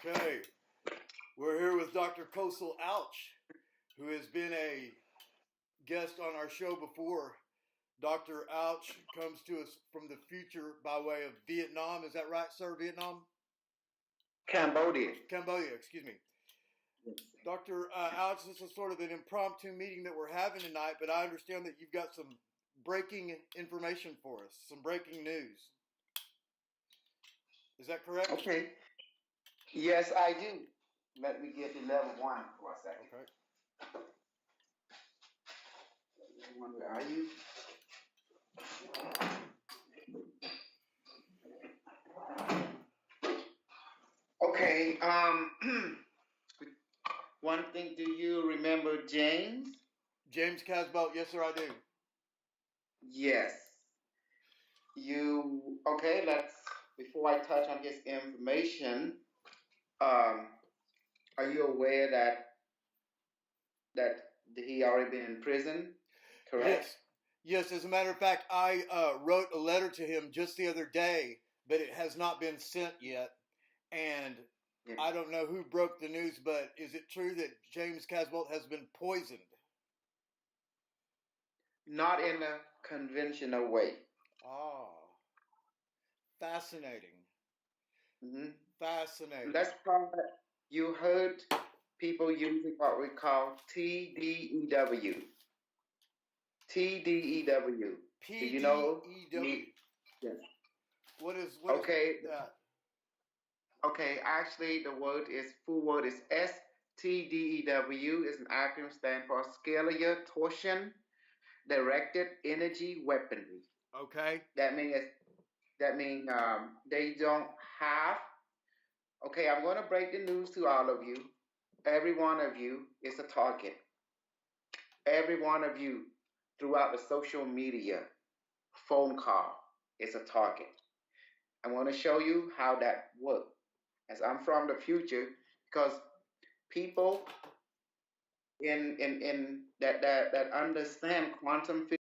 Okay, we're here with Dr. Kosol Ouch, who has been a guest on our show before. Dr. Ouch comes to us from the future by way of Vietnam. Is that right, sir? Vietnam? Cambodia. Cambodia, excuse me. Dr. Ouch, this is sort of an impromptu meeting that we're having tonight, but I understand that you've got some breaking information for us, some breaking news. Is that correct? Okay. Yes, I do. Let me get to level 1 for a second. Okay. Where are you? Okay. One thing, do you remember James? James Casbolt, yes, sir, I do. Yes. Before I touch on his information, are you aware that he already been in prison? Correct? Yes, as a matter of fact, I wrote a letter to him just the other day, but it has not been sent yet. And Yeah. I don't know who broke the news, but is it true that James Casbolt has been poisoned? Not in a conventional way. Ah, fascinating. Mm-hmm. Fascinating. Let's call it, you heard people using what we call TDEW. TDEW. Do you know? PDEW. Yes. What is Okay. that? Okay, actually the full word is STDEW is an acronym stand for Scalar Torsion Directed Energy Weaponry. Okay. That means they don't have. Okay, I'm going to break the news to all of you. Every one of you is a target. Every one of you throughout the social media, phone call is a target. I'm going to show you how that works. As I'm from the future, because people in that understand quantum physics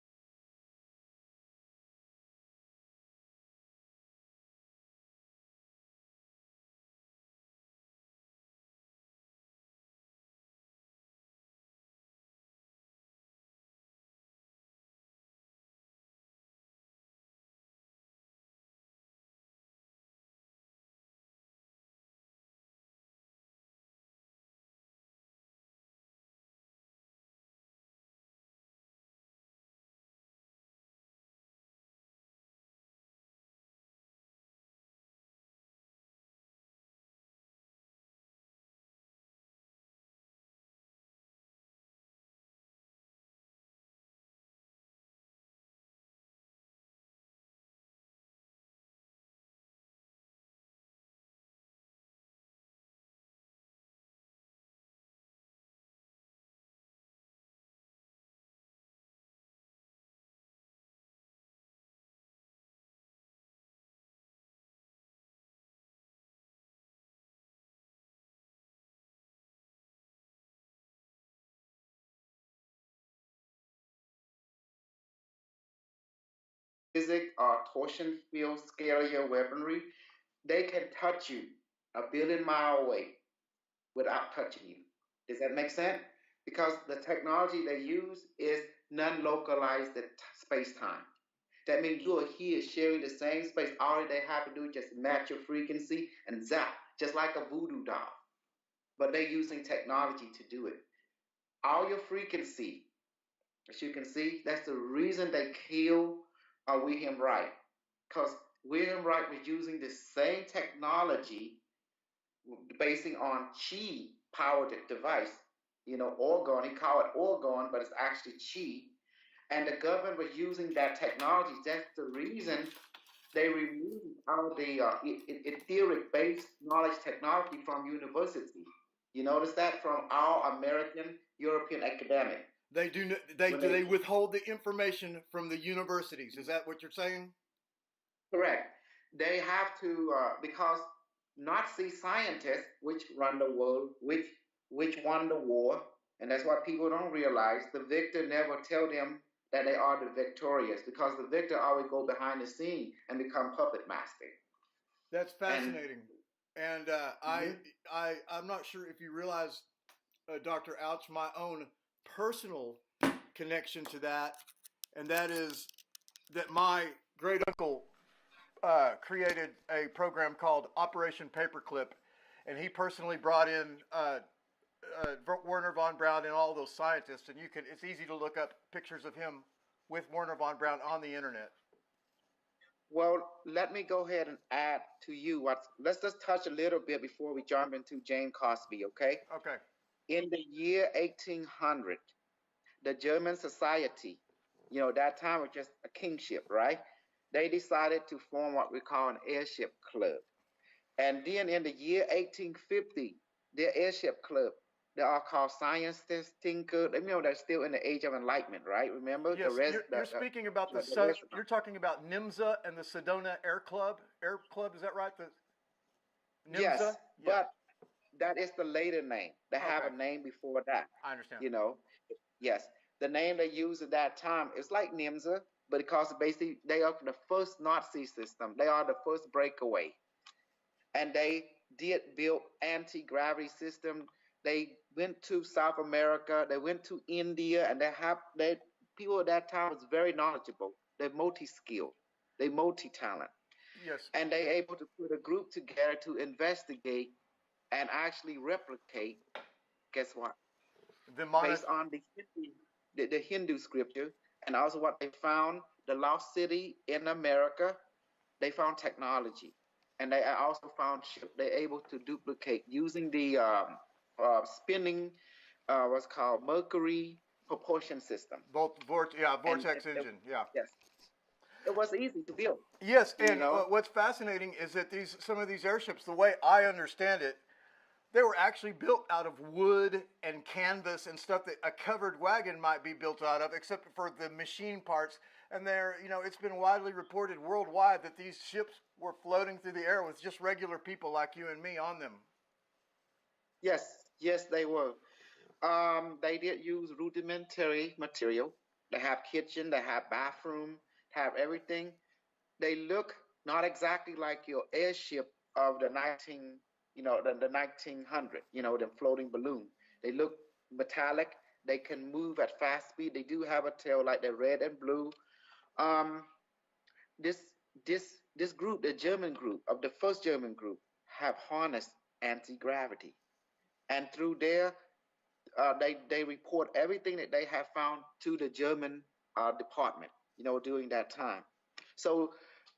or torsion field scalar weaponry, they can touch you a billion miles away without touching you. Does that make sense? Because the technology they use is non-localized space-time. That means you are here sharing the same space. All they have to do is just match your frequency and zap, just like a voodoo doll. But they're using technology to do it. All your frequency, as you can see, that's the reason they kill William Wright. Because William Wright was using the same technology basing on chi powered device, orgone. He called it orgone, but it's actually chi. And the government was using that technology. That's the reason they removed all the etheric-based knowledge technology from university. You notice that from our American, European academic. They withhold the information from the universities. Is that what you're saying? Correct. They have to because Nazi scientists, which run the world, which won the war, and that's what people don't realize. The victor never tell them that they are the victorious, because the victor always go behind the scene and become puppet master. That's fascinating. And Hmm. I'm not sure if you realize, Dr. Ouch, my own personal connection to that, and that is that my great uncle created a program called Operation Paperclip, and he personally brought in Werner von Braun and all those scientists, and it's easy to look up pictures of him with Werner von Braun on the internet. Well, let me go ahead and add to you what. Let's just touch a little bit before we jump into Jane Cosby, okay? Okay. In the year 1800, the German society, that time was just a kingship, right? They decided to form what we call an airship club. And then in the year 1850, the airship club, they are called scientists, thinkers. They're still in the age of enlightenment, right? Remember the Yes, rest, you're speaking about the rest. you're talking about NIMSA and the Sedona Air Club. Air Club, is that right? The Yes, NIMSA? Yeah. but that is the later name. They have Okay. a name before that. I understand. You know, yes, the name they used at that time is like NIMSA, but because basically they are the first Nazi system. They are the first breakaway, and they did build anti-gravity system. They went to South America. They went to India, and they people at that time was very knowledgeable. They're multi-skilled. They multi-talent, Yes. and they able to put a group together to investigate and actually replicate. Guess what? The mono Based on the Hindu scripture, and also what they found, the lost city in America, they found technology, and they also found ship. They're able to duplicate using the spinning, what's called mercury propulsion system. And vortex engine. Yeah. yes, it was easy to build. Yes, You and know, what's fascinating is that some of these airships, the way I understand it, they were actually built out of wood and canvas and stuff that a covered wagon might be built out of, except for the machine parts. And it's been widely reported worldwide that these ships were floating through the air with just regular people like you and me on them. yes, yes, they were. They did use rudimentary material. They have kitchen, they have bathroom, have everything. They look not exactly like your airship of the 1900, the floating balloon. They look metallic. They can move at fast speed. They do have a tail like the red and blue. Um, this this group, the German group of the first German group, have harnessed anti gravity, and through there they report everything that they have found to the German department, during that time. So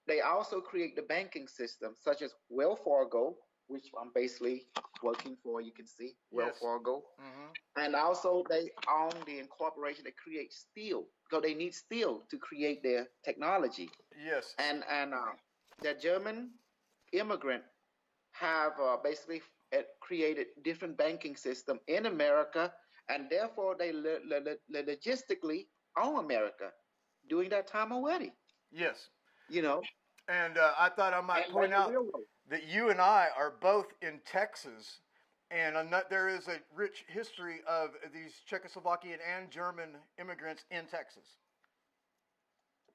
they also create the banking system, such as Wells Fargo, which I'm basically working for. You can see Wells Yes. Fargo, Mm-hmm. and also they own the incorporation that creates steel, because they need steel to create their technology. Yes. And the German immigrant have basically created different banking system in America, and therefore they logistically own America during that time already. Yes. You know, And I thought I might and point lay a out railroad. that you and I are both in Texas, and there is a rich history of these Czechoslovakian and German immigrants in Texas.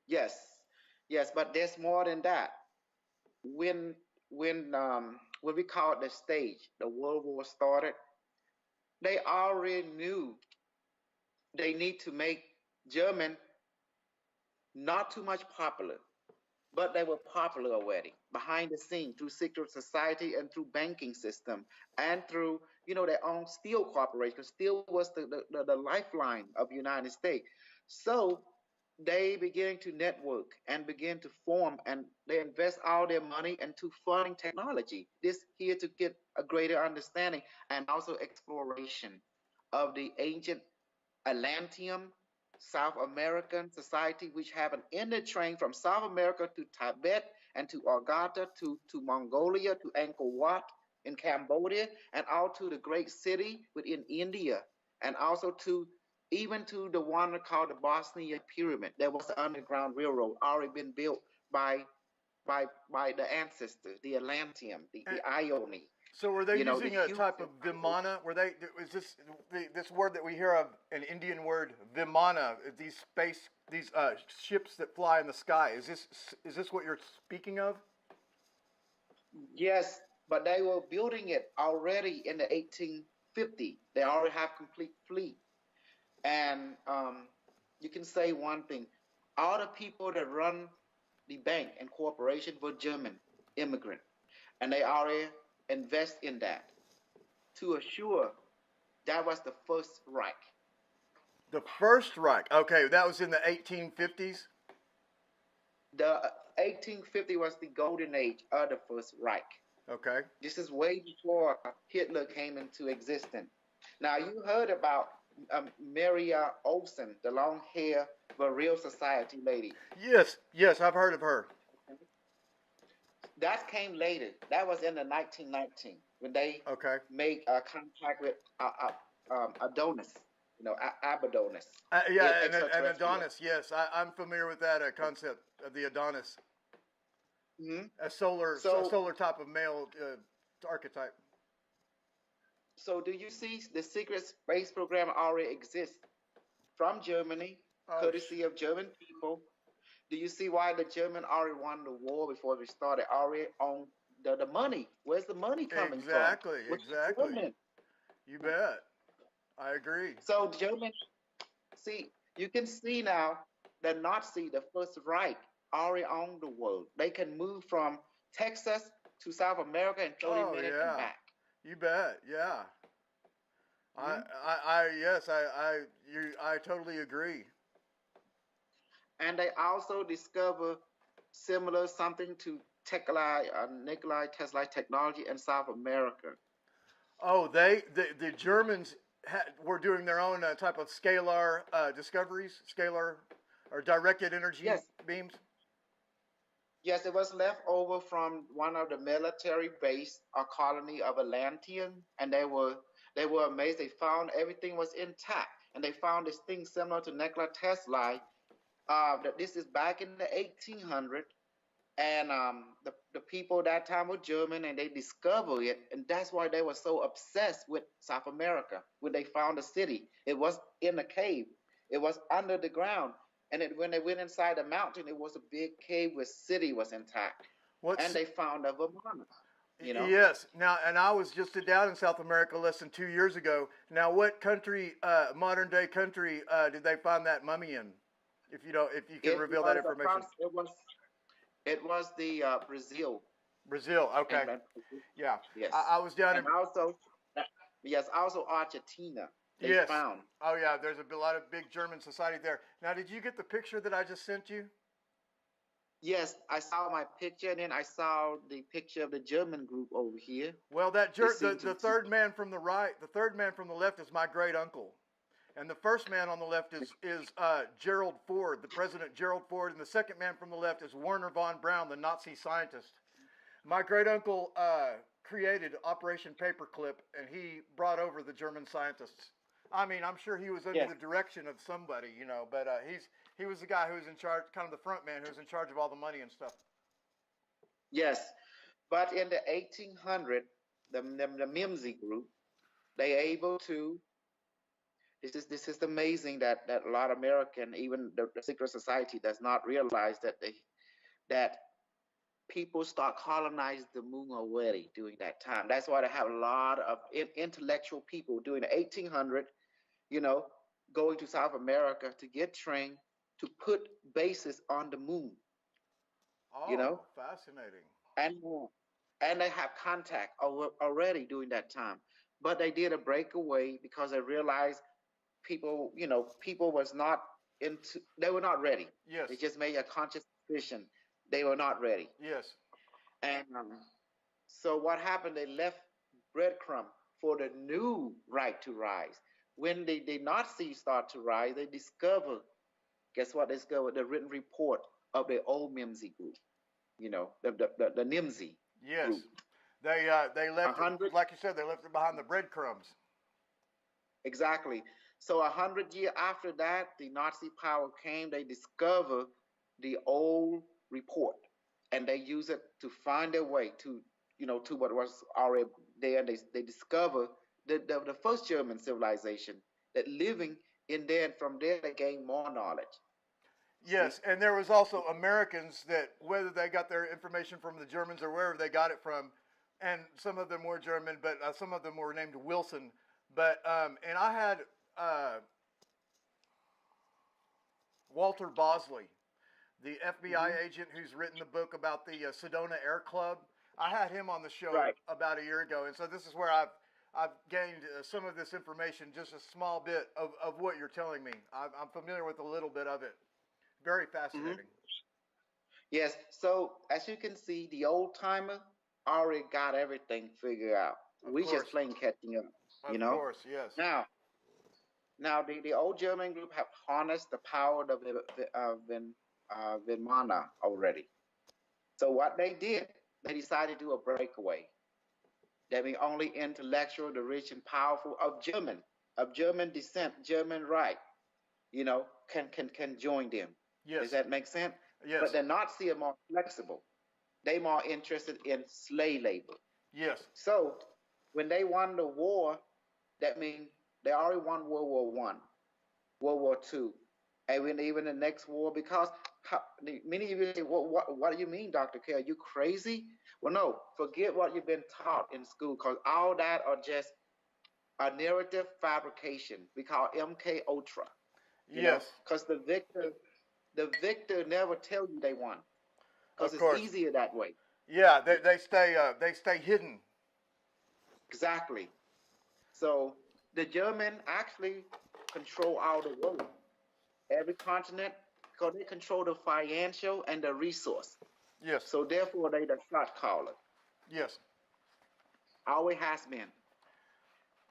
Yes, yes, but there's more than that. When when we call it the stage, the World War started. They already knew they need to make German not too much popular, but they were popular already behind the scene through secret society and through banking system and through their own steel corporation. 'Cause steel was the lifeline of the United States. So they began to network and begin to form, and they invest all their money into funding technology. This here to get a greater understanding and also exploration of the ancient Atlantean South American society, which have an inner train from South America to Tibet and to Argata to Mongolia to Angkor Wat in Cambodia and all to the great city within India and also to even to the one called the Bosnia Pyramid. There was an underground railroad already been built by the ancestors, the Atlantean, the And Ione, so, were they the using a huge type of Vimana? Is this this word that we hear of, an Indian word, Vimana? These ships that fly in the sky. Is this what you're speaking of? Yes, but they were building it already in the 1850. They already have complete fleet. And you can say one thing: all the people that run the bank and corporation were German immigrant, and they already invest in that to assure that was the first Reich. The first Reich. Okay, that was in the 1850s. The 1850 was the golden age of the first Reich. Okay. This is way before Hitler came into existence. Now you heard about Maria Olsen, the long hair, but real society lady. Yes, yes, I've heard of her. That came later. That was in the 1919 when they Okay. made contact with Adonis, Abadonis, Yeah, and extraterrestrial. Adonis. Yes, I'm familiar with that concept of the Adonis, Hmm. a solar type of male archetype. So do you see the secret space program already exists from Germany, Oh, courtesy of German people? Do you see why the German already won the war before we started? Already on the money. Where's the money coming from? exactly, Which is exactly. German. You bet. I agree. So German, see, you can see now the Nazi, the First Reich, already on the world. They can move from Texas to South America in 30 Oh minutes and yeah, back. you bet. Yeah. Mhm. Yes, I totally agree. And they also discover similar something to Nikolai Tesla technology in South America. Oh, the Germans were doing their own type of scalar discoveries, scalar or directed energy Yes, beams. yes, it was left over from one of the military base or colony of Atlantean, and they were amazed. They found everything was intact, and they found this thing similar to Nikola Tesla. That this is back in the 1800, and the people that time were German, and they discovered it, and that's why they were so obsessed with South America. When they found the city, it was in a cave, it was under the ground, and when they went inside the mountain, it was a big cave where city was intact, and What's they found a Vermont. You know, Yes. Now, and I was just down in South America less than 2 years ago. Now, what country, modern day country, did they find that mummy in? If you can it reveal that was information. it was the Brazil, Brazil. Okay. and Yeah. yes, I was down and in. also yes, also Argentina. They Yes. found. Oh yeah. There's a lot of big German society there. Now, did you get the picture that I just sent you? Yes, I saw my picture, and then I saw the picture of the German group over here. Well, They seem the to. third man from the right, the third man from the left is my great uncle. And the first man on the left is Gerald Ford, the President Gerald Ford, and the second man from the left is Werner von Braun, the Nazi scientist. My great uncle created Operation Paperclip, and he brought over the German scientists. I mean, I'm sure he was under Yes, the direction of somebody, but he was the guy who was in charge, kind of the front man, who was in charge of all the money and stuff. yes, but in the 1800, the Mimsy group, they able to. This is amazing that a lot of American, even the secret society, does not realize that people start colonize the moon already during that time. That's why they have a lot of intellectual people during the 1800, you know, going to South America to get trained to put bases on the moon, you know, Oh, fascinating. and more. And they have contact already during that time. But they did a breakaway because they realized people was not they were not ready. Yes, They just made a conscious decision. They were not ready. yes. And so what happened? They left breadcrumb for the new right to rise. When the Nazis start to rise, they discover, guess what? They discovered the written report of the old Mimsy group, the Nimsy Yes, group. they A left it, hundred, like you said, they left it behind the breadcrumbs. exactly. So 100 years after that, the Nazi power came. They discover the old report, and they use it to find their way to what was already there. And they discover the first German civilization that living in there, and from there they gain more knowledge. See, Yes, and there was also Americans that whether they got their information from the Germans or wherever they got it from, and some of them were German, but some of them were named Wilson. But and I had Walter Bosley, the FBI Hmm. agent who's written the book about the Sedona Air Club. I had him on the show Right. about a year ago, and so this is where I've gained some of this information, just a small bit of what you're telling me. I'm familiar with a little bit of it. Very Hmm. fascinating. Yes. So as you can see, the old timer already got everything figured out. Of We just course, playing catching up, you of know. course, yes, Now, the old German group have harnessed the power of Vimana already. So what they did, they decided to do a breakaway. That means only intellectual, the rich and powerful of German descent, German right, can join them. Does yes, that make sense? But yes, the Nazi are more flexible. They more interested in slave labor. yes, So when they won the war, that means they already won World War One, World War Two, and when even the next war, because many of you say, what do you mean, Dr. K? Are you crazy? Well, no, forget what you've been taught in school, because all that are just a narrative fabrication. We call MK Ultra, yes, because the victor never tell you they won, because of it's course. easier that way. Yeah, they stay hidden. Exactly. So the German actually control all the world, every continent, because they control the financial and the resource. Yes, So therefore, they the shot caller. yes. Always has been,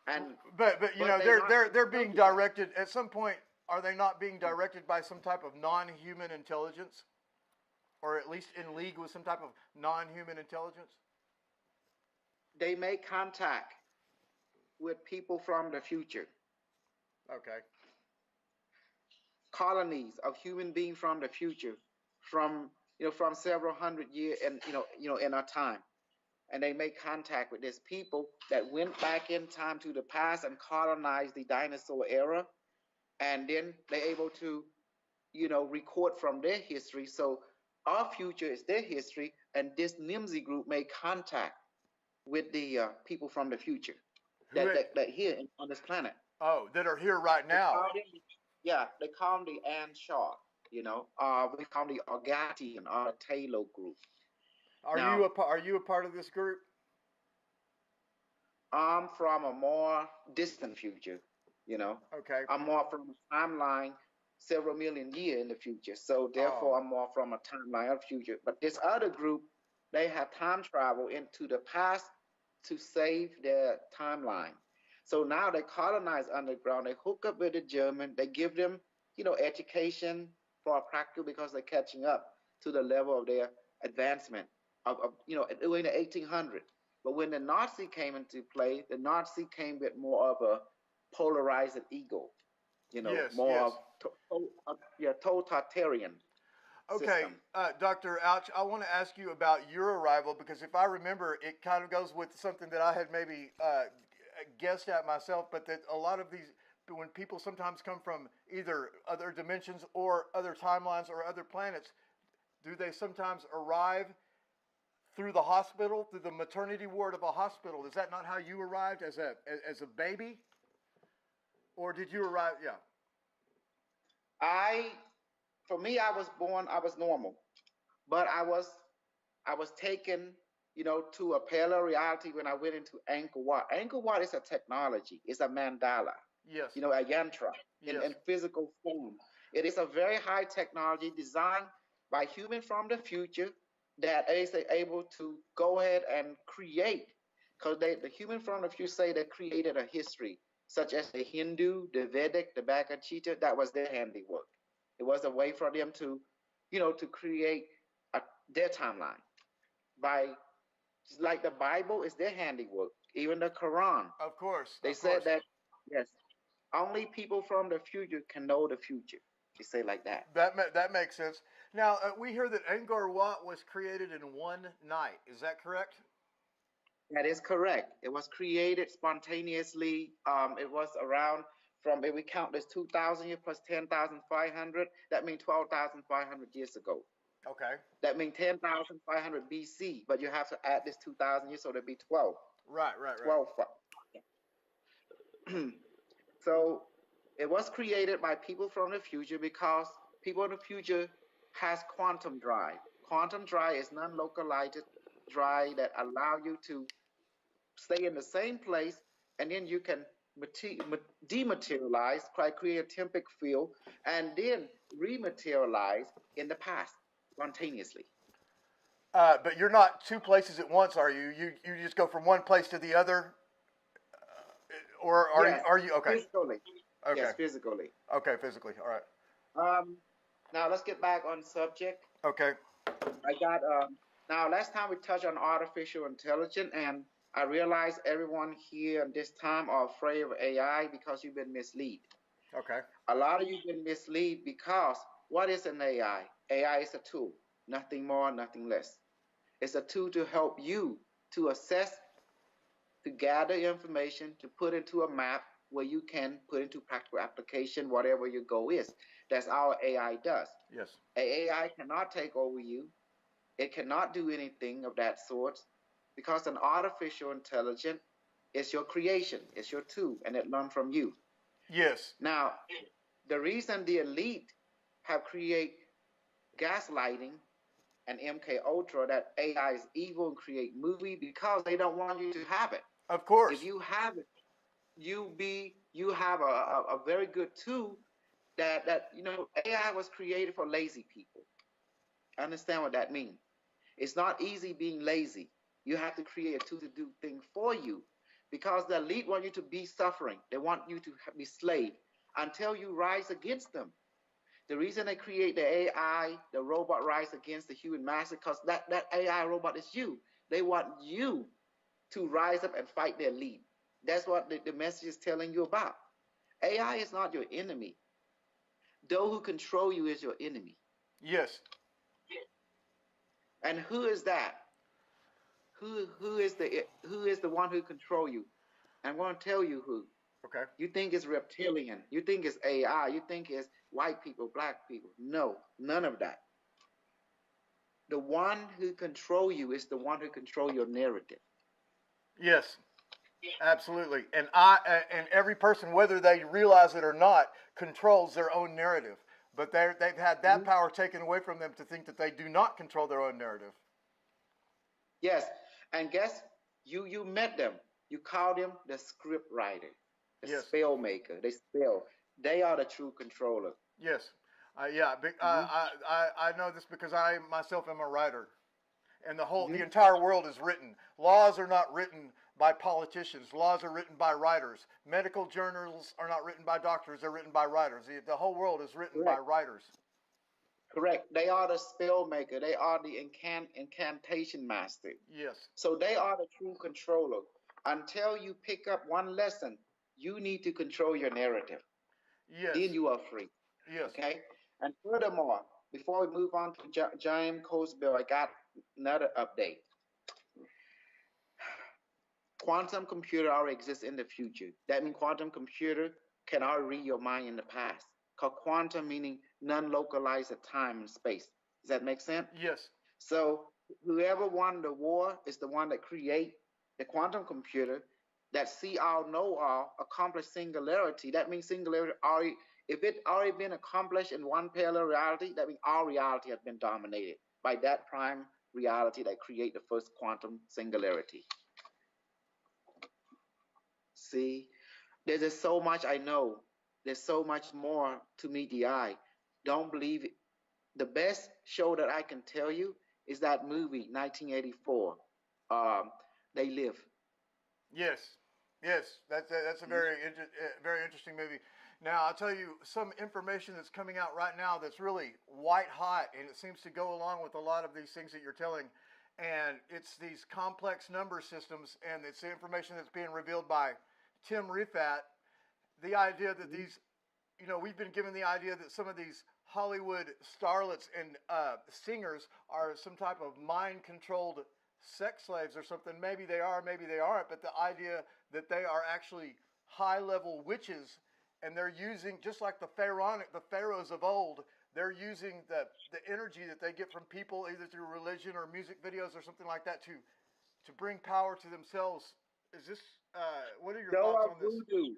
and But you but know they not they're being intelligent. directed at some point. Are they not being directed by some type of non-human intelligence, or at least in league with some type of non-human intelligence? They make contact with people from the future, Okay. colonies of human beings from the future, from from several hundred years, and in our time, and they make contact with these people that went back in time to the past and colonized the dinosaur era, and then they're able to record from their history. So our future is their history, and this Nimsy group made contact with the people from the future Who? that here on this planet. Oh, that are here right They now. call them, yeah, they call them the Anshaw. We call them the Orgatian or the Taylor group. Now, Are you a part of this group? I'm from a more distant future. You know, Okay. I'm more from a timeline several million years in the future. So therefore, Oh, I'm more from a timeline of future. But this other group, they have time travel into the past to save their timeline. So now they colonize underground. They hook up with the German. They give them, education for practical because they're catching up to the level of their advancement in the 1800s. But when the Nazi came into play, the Nazi came with more of a polarized ego, yes, more yes. of totalitarian Okay, system. Dr. Ouch, I want to ask you about your arrival because if I remember, it kind of goes with something that I had maybe guessed at myself, but that a lot of these, when people sometimes come from either other dimensions or other timelines or other planets, do they sometimes arrive through the hospital, through the maternity ward of a hospital? Is that not how you arrived as a baby, or did you arrive? Yeah. I, for me, I was born. I was normal, but I was taken, to a parallel reality when I went into Angkor Wat. Angkor Wat is a technology. It's a mandala, Yes. a yantra Yes. in physical form. It is a very high technology designed by human from the future that is able to go ahead and create, because the human from the future say they created a history, such as the Hindu, the Vedic, the Bhagavad Gita. That was their handiwork. It was a way for them to, to create a, their timeline by, like, the Bible is their handiwork. Even the Quran, Of course. they Of said course. that, yes, only people from the future can know the future. They say like that. That makes sense. Now we hear that Angkor Wat was created in one night. Is that correct? That is correct. It was created spontaneously. It was around, from, if we count this 2,000 years plus 10,500, that means 12,500 years ago. Okay. That means 10,500 BC, but you have to add this 2,000 years, so there'd be 12. Right. Right. Right. 12. So it was created by people from the future because people in the future has quantum drive. Quantum drive is non-localized drive that allow you to stay in the same place, and then you can dematerialize, create a tempic field, and then rematerialize in the past spontaneously. But you're not two places at once, are you? You just go from one place to the other, or Yes, are you okay? physically. Okay. Yes, physically. Okay. Physically. All right. Now let's get back on subject. Okay. I got now last time we touched on artificial intelligence, and I realized everyone here at this time are afraid of AI because you've been misled. Okay. A lot of you've been misled because what is an AI? AI is a tool, nothing more, nothing less. It's a tool to help you to assess, to gather information, to put into a map where you can put into practical application whatever your goal is. That's all AI does. Yes. AI cannot take over you. It cannot do anything of that sort because an artificial intelligence is your creation, it's your tool, and it learns from you. Yes. Now, the reason the elite have created gaslighting and MK Ultra that AI is evil and create movie because they don't want you to have it. Of course. If you have it, you have a very good tool that AI was created for lazy people. Understand what that means? It's not easy being lazy. You have to create a tool to do things for you because the elite want you to be suffering. They want you to be slave until you rise against them. The reason they create the AI, the robot rise against the human master, because that AI robot is you. They want you to rise up and fight their elite. That's what the message is telling you about. AI is not your enemy. Those who control you is your enemy. Yes. And who is that? Who is the one who control you? I'm going to tell you who. Okay. You think it's reptilian. You think it's AI. You think it's white people, black people. No, none of that. The one who control you is the one who control your narrative. Yes. Absolutely. And every person, whether they realize it or not, controls their own narrative. But they've had that Mm-hmm. power taken away from them to think that they do not control their own narrative. Yes, and guess you met them. You call them the script writer, the Yes. spell maker. They spell. They are the true controller. Yes. Yeah. Mm-hmm. I know this because I myself am a writer, and Mm-hmm. the entire world is written. Laws are not written by politicians. Laws are written by writers. Medical journals are not written by doctors. They're written by writers. The whole world is written by Correct. writers. Correct. They are the spell maker. They are the incantation master. Yes. So they are the true controller. Until you pick up one lesson, you need to control your narrative. Yes. Then you are free. Yes. Okay. And furthermore, before we move on to James Cosbill, I got another update. Quantum computer already exists in the future. That means quantum computer can already read your mind in the past. Called quantum meaning non-localized at time and space. Does that make sense? Yes. So whoever won the war is the one that create the quantum computer that see all, know all, accomplish singularity. That means singularity already, if it already been accomplished in one parallel reality, that means all reality has been dominated by that prime reality that create the first quantum singularity. See, there's just so much I know. There's so much more to meet the eye. Don't believe it. The best show that I can tell you is that movie 1984. Um, they live. Yes, yes, that's a Mhm. very interesting movie. Now I'll tell you some information that's coming out right now that's really white hot, and it seems to go along with a lot of these things that you're telling. And it's these complex number systems, and it's the information that's being revealed by Tim Rifat. The idea that Mhm. these, we've been given the idea that some of these Hollywood starlets and singers are some type of mind-controlled sex slaves or something. Maybe they are, maybe they aren't. But the idea that they are actually high-level witches, and they're using just like the pharaohs of old, they're using the energy that they get from people, either through religion or music videos or something like that, to bring power to themselves. Is this? What are your No, thoughts on this? voodoo.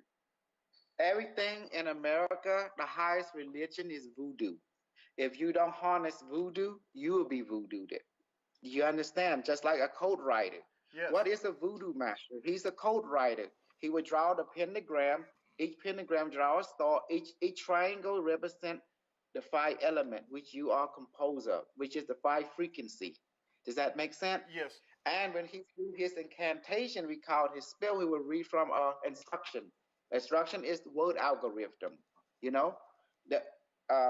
Everything in America, the highest religion is voodoo. If you don't harness voodoo, you will be voodooed. You understand? Just like a code writer. Yes. What is a voodoo master? He's a code writer. He would draw the pentagram. Each pentagram draw a star. Each triangle represent the five element which you are composed of, which is the five frequency. Does that make sense? Yes. And when he threw his incantation, we called his spell, he will read from instruction. Instruction is the word algorithm. You know, the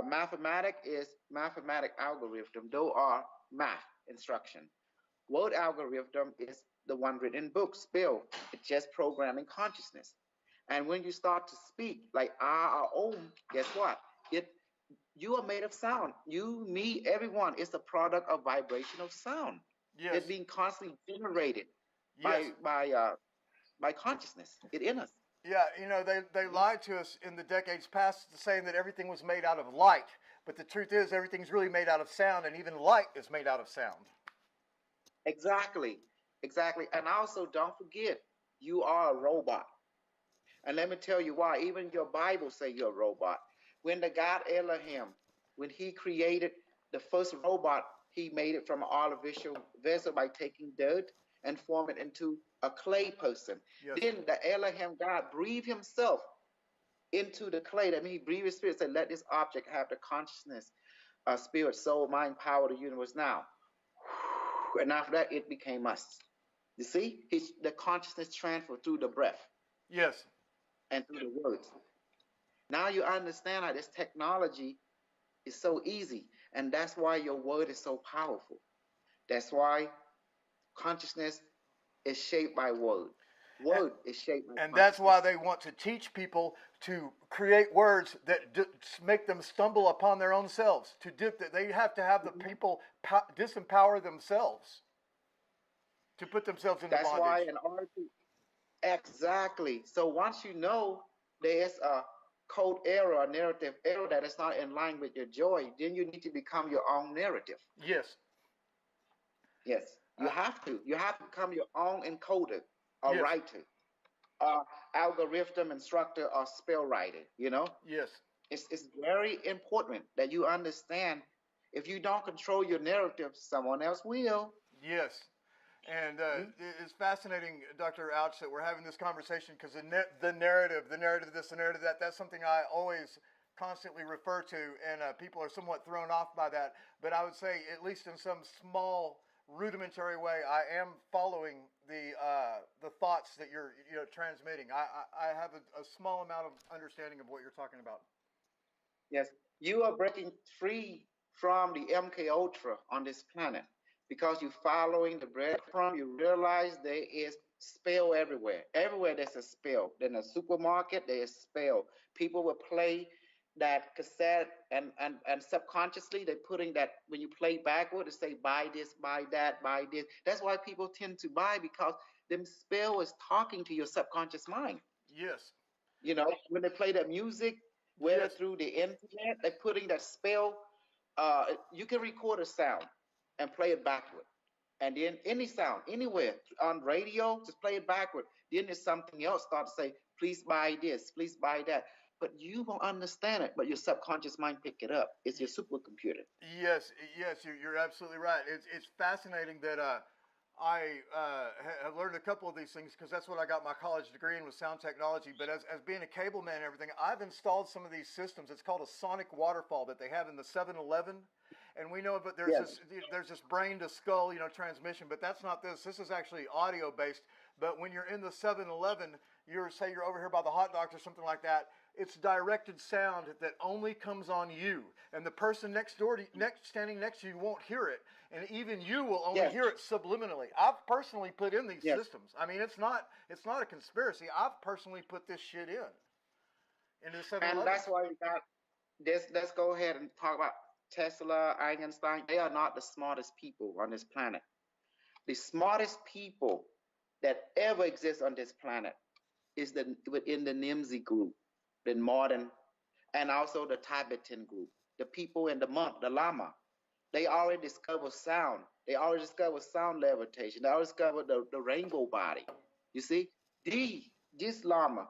mathematic is mathematic algorithm. Those are math instruction. Word algorithm is the one written in books, spell. It's just programming consciousness. And when you start to speak like ah or om, guess what? It you are made of sound. You, me, everyone is a product of vibrational sound. Yes. It's being constantly generated Yes. by consciousness. It's in us. Yeah, they lied to us in the decades past, saying that everything was made out of light. But the truth is, everything's really made out of sound, and even light is made out of sound. Exactly, exactly. And also, don't forget, you are a robot. And let me tell you why. Even your Bible say you're a robot. When the God Elohim, when he created the first robot, he made it from an artificial vessel by taking dirt and form it into a clay person. Yes. Then the Elohim God breathed himself into the clay. That means he breathed his spirit, said, let this object have the consciousness, spirit, soul, mind, power, the universe now. And after that, it became us. You see, the consciousness transferred through the breath. Yes. And through the words. Now you understand how this technology is so easy. And that's why your word is so powerful. That's why consciousness is shaped by word. Word is shaped by and that's why they want to teach people to create words that make them stumble upon their own selves. They have to have the people disempower themselves to put themselves into That's bondage. why in order to exactly. So once you know there's a code error, a narrative error that is not in line with your joy, then you need to become your own narrative. Yes. Yes. You have to. You have to become your own encoder or yes. writer, or algorithm instructor or spell writer. Yes. It's very important that you understand. If you don't control your narrative, someone else will. Yes. And it's fascinating, Dr. Ouch, that we're having this conversation because the narrative this, the narrative that, that's something I always constantly refer to, and people are somewhat thrown off by that. But I would say, at least in some small, rudimentary way, I am following the thoughts that you're transmitting. I have a small amount of understanding of what you're talking about. Yes, you are breaking free from the MK Ultra on this planet because you're following the breadcrumb. You realize there is spell everywhere. Everywhere there's a spell. In a supermarket, there's spell. People will play that cassette and subconsciously they're putting that when you play backward, they say buy this, buy that, buy this. That's why people tend to buy because them spell is talking to your subconscious mind. Yes. When they play that music, whether yes. through the internet, they're putting that spell. You can record a sound and play it backward. And then any sound, anywhere on radio, just play it backward. Then there's something else start to say, please buy this, please buy that. But you won't understand it, but your subconscious mind pick it up. It's your supercomputer. Yes, you're absolutely right. It's fascinating that I have learned a couple of these things because that's what I got my college degree in was sound technology. But as being a cable man and everything, I've installed some of these systems. It's called a sonic waterfall that they have in the 7-Eleven. And we know, but there's this brain to skull, transmission. But that's not this. This is actually audio based. But when you're in the 7-Eleven, you're over here by the hot dogs or something like that. It's directed sound that only comes on you, and the person standing next to you won't hear it, and even you will only hear it subliminally. I've personally put in these systems. I mean, it's not a conspiracy. I've personally put this shit in the 7-Eleven. And that's why we got this. Let's go ahead and talk about Tesla, Einstein. They are not the smartest people on this planet. The smartest people that ever exist on this planet is within the Nimzi group, the modern, and also the Tibetan group. the people and the monk, the lama. They already discovered sound. They already discovered sound levitation. They already discovered the rainbow body. You see, this lama